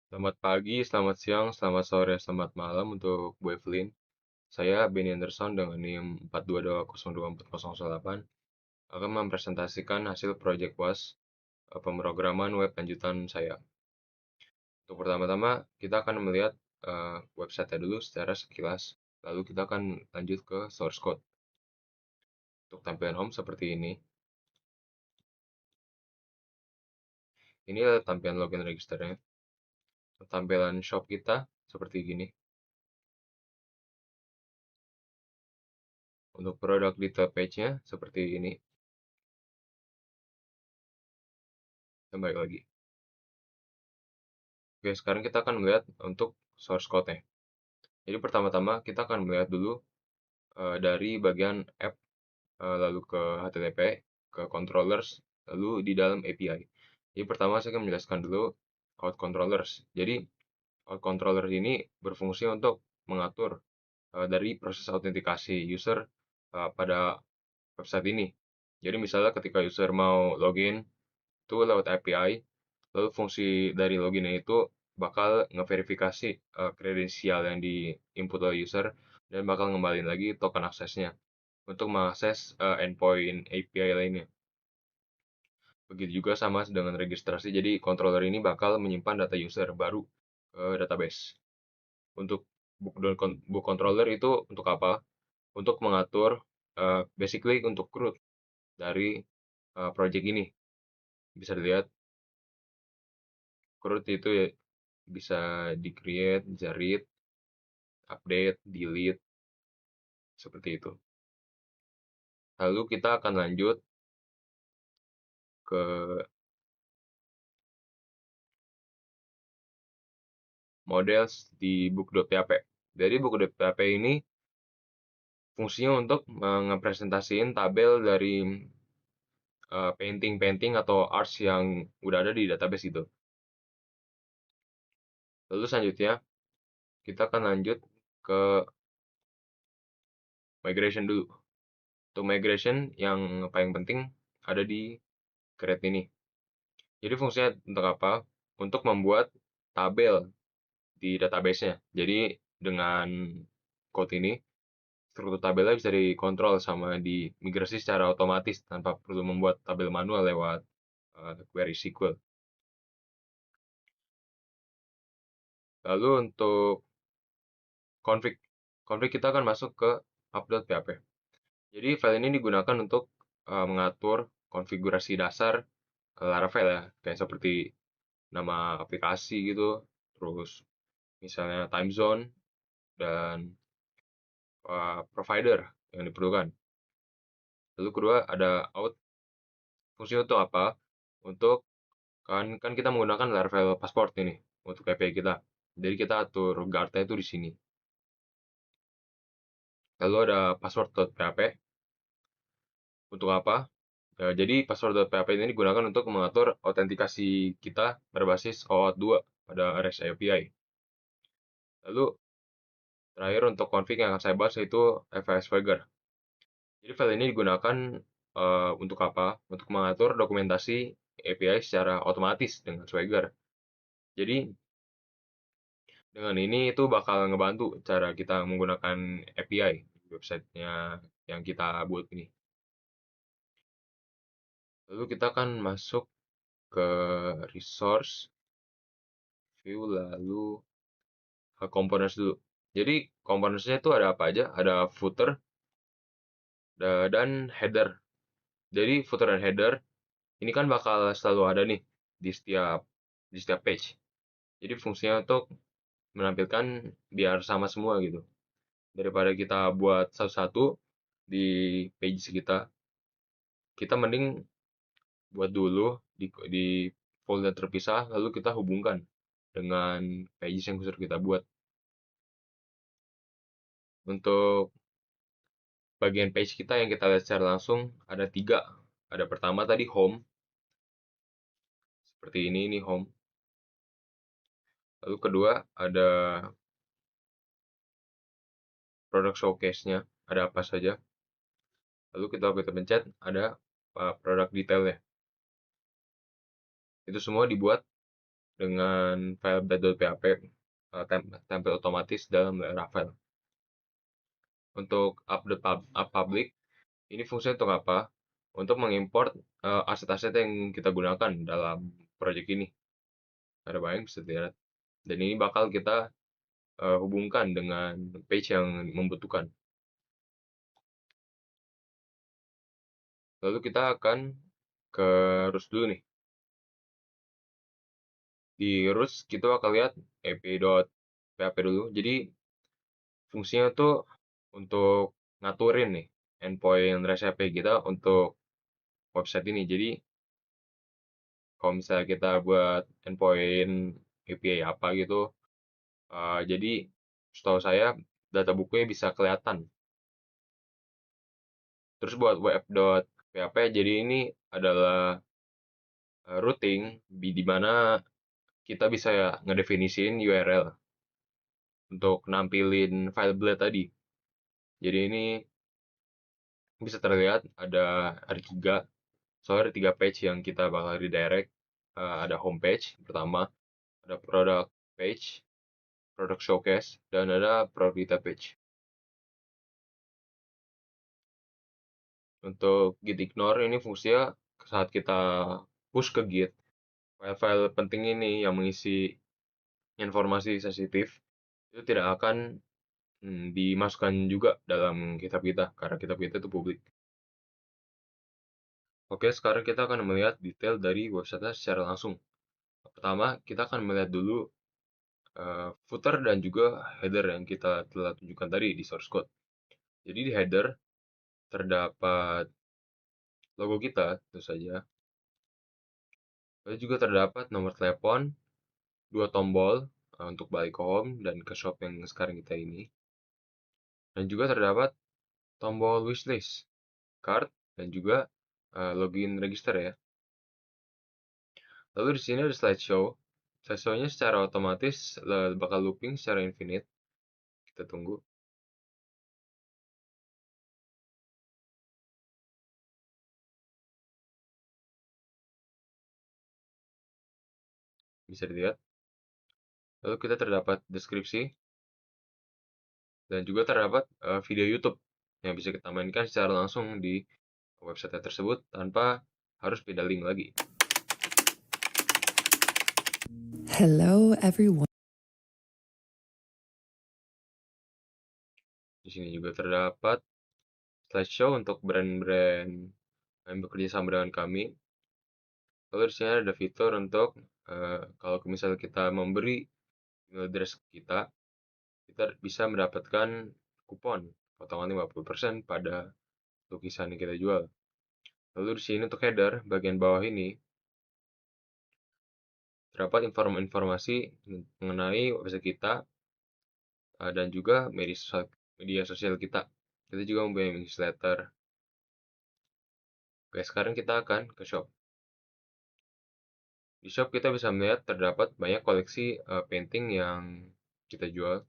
Selamat pagi, selamat siang, selamat sore, selamat malam untuk Bu Evelyn. Saya Benny Anderson dengan NIM 422024008 akan mempresentasikan hasil proyek UAS pemrograman web lanjutan saya. Untuk pertama-tama, kita akan melihat website-nya dulu secara sekilas. Lalu kita akan lanjut ke source code. Untuk tampilan home seperti ini. Ini adalah tampilan login registernya. Tampilan shop kita seperti gini. Untuk produk detail page-nya seperti ini. Kembali lagi. Oke, sekarang kita akan melihat untuk source code-nya. Jadi pertama-tama kita akan melihat dulu dari bagian app, lalu ke HTTP, ke controllers, lalu di dalam API. Jadi pertama saya akan menjelaskan dulu out controllers. Jadi out controller ini berfungsi untuk mengatur dari proses autentikasi user pada website ini. Jadi misalnya ketika user mau login itu lewat API, lalu fungsi dari loginnya itu bakal ngeverifikasi kredensial yang diinput oleh user dan bakal ngembaliin lagi token aksesnya untuk mengakses endpoint API lainnya. Begitu juga sama dengan registrasi, jadi controller ini bakal menyimpan data user baru ke database. Untuk book controller itu untuk apa? Untuk mengatur basically untuk root dari project ini. Bisa dilihat root itu ya bisa di-create, bisa read, update, delete, seperti itu. Lalu kita akan lanjut ke models di book.php. Jadi book.php ini fungsinya untuk ngepresentasiin tabel dari painting-painting atau arts yang udah ada di database itu. Lalu selanjutnya kita akan lanjut ke migration dulu. Untuk migration yang paling penting ada di create ini. Jadi fungsinya untuk apa? Untuk membuat tabel di database-nya. Jadi dengan code ini, struktur tabelnya bisa dikontrol sama dimigrasi secara otomatis tanpa perlu membuat tabel manual lewat query SQL. Lalu untuk config, config kita akan masuk ke app.php. Jadi file ini digunakan untuk mengatur konfigurasi dasar Laravel ya, kayak seperti nama aplikasi gitu, terus misalnya time zone dan provider yang diperlukan. Lalu kedua ada out. Fungsinya untuk apa? Untuk kan kita menggunakan Laravel Passport ini untuk API kita. Jadi kita atur guard-nya itu di sini. Lalu ada password.php. Untuk apa? Jadi password.php ini digunakan untuk mengatur autentikasi kita berbasis OAuth 2 pada REST API. Lalu terakhir untuk config yang akan saya bahas yaitu FS Swagger. Jadi file ini digunakan untuk apa? Untuk mengatur dokumentasi API secara otomatis dengan Swagger. Jadi dengan ini itu bakal ngebantu cara kita menggunakan API di websitenya yang kita buat ini. Lalu kita akan masuk ke resource, view, lalu ke components dulu. Jadi components-nya itu ada apa aja? Ada footer dan header. Jadi footer dan header ini kan bakal selalu ada nih di setiap page. Jadi fungsinya untuk menampilkan biar sama semua gitu. Daripada kita buat satu-satu di page kita mending buat dulu di folder terpisah, lalu kita hubungkan dengan pages yang khusus kita buat. Untuk bagian page kita yang kita lihat secara langsung ada 3. Ada pertama tadi home, seperti ini home. Lalu kedua ada produk showcase-nya, ada apa saja. Lalu kita pencet ada produk detailnya. Itu semua dibuat dengan file .php template otomatis dalam Laravel. Untuk update up public, ini fungsinya untuk apa? Untuk mengimport aset-aset yang kita gunakan dalam project ini. Ada banyak bisa dilihat. Dan ini bakal kita hubungkan dengan page yang membutuhkan. Lalu kita akan ke roots dulu nih. Di roots kita akan lihat api.php dulu. Jadi fungsinya tuh untuk ngaturin nih endpoint REST API kita untuk website ini. Jadi kalau misalnya kita buat endpoint API apa gitu, jadi setahu saya data bukunya bisa kelihatan. Terus buat web.php, jadi ini adalah routing di mana kita bisa ya ngedefinisin URL untuk nampilin file blade tadi. Jadi ini bisa terlihat ada tiga, soalnya ada tiga page yang kita bakal redirect. Ada home page pertama, ada product page, product showcase, dan ada product data page. Untuk git ignore ini fungsinya saat kita push ke git, file-file penting ini yang mengisi informasi sensitif itu tidak akan dimasukkan juga dalam GitHub kita, karena GitHub kita itu publik. Oke, sekarang kita akan melihat detail dari website secara langsung. Pertama, kita akan melihat dulu footer dan juga header yang kita telah tunjukkan tadi di source code. Jadi di header terdapat logo kita, tentu saja. Lalu juga terdapat nomor telepon, dua tombol untuk balik ke home dan ke shop yang sekarang kita ini. Dan juga terdapat tombol wishlist, card, dan juga login register ya. Lalu di sini ada slideshow. Slideshow-nya secara otomatis bakal looping secara infinite. Kita tunggu. Bisa dilihat. Lalu kita terdapat deskripsi dan juga terdapat video YouTube yang bisa kita mainkan secara langsung di website tersebut tanpa harus pindah link lagi. Hello everyone. Di sini juga terdapat slideshow untuk brand-brand yang bekerja sama dengan kami. Lalu di sini ada fitur untuk kalau misalnya kita memberi email address kita bisa mendapatkan kupon potongan 50% pada lukisan yang kita jual. Lalu di sini untuk header bagian bawah ini terdapat informasi mengenai website kita dan juga media sosial kita. Kita juga mempunyai newsletter. Oke, sekarang kita akan ke shop. Di shop kita bisa melihat terdapat banyak koleksi painting yang kita jual.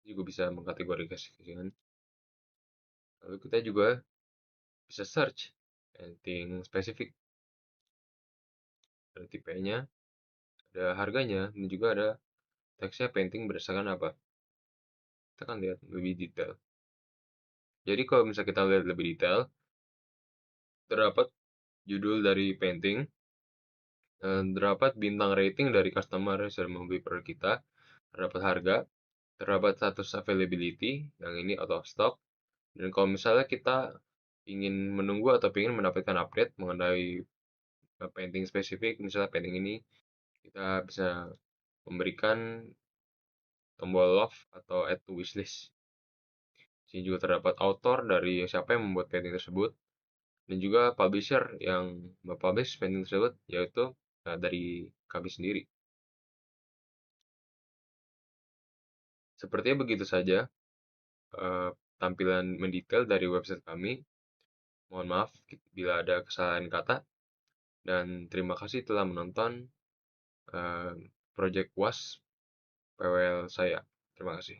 Kita juga bisa mengkategorikan. Lalu kita juga bisa search painting spesifik. Ada tipenya, ada harganya, dan juga ada teksnya painting berdasarkan apa. Kita akan lihat lebih detail. Jadi kalau misalnya kita lihat lebih detail, terdapat judul dari painting, terdapat bintang rating dari customer yang sudah membeli produk kita, terdapat harga, terdapat status availability, yang ini out of stock, dan kalau misalnya kita ingin menunggu atau ingin mendapatkan update mengenai painting spesifik, misalnya painting ini, kita bisa memberikan tombol love atau add to wishlist. Sini juga terdapat author dari siapa yang membuat painting tersebut, dan juga publisher yang mempublish painting tersebut, yaitu dari kami sendiri. Sepertinya begitu saja tampilan mendetail dari website kami. Mohon maaf bila ada kesalahan kata, dan terima kasih telah menonton project WAS PWL saya. Terima kasih.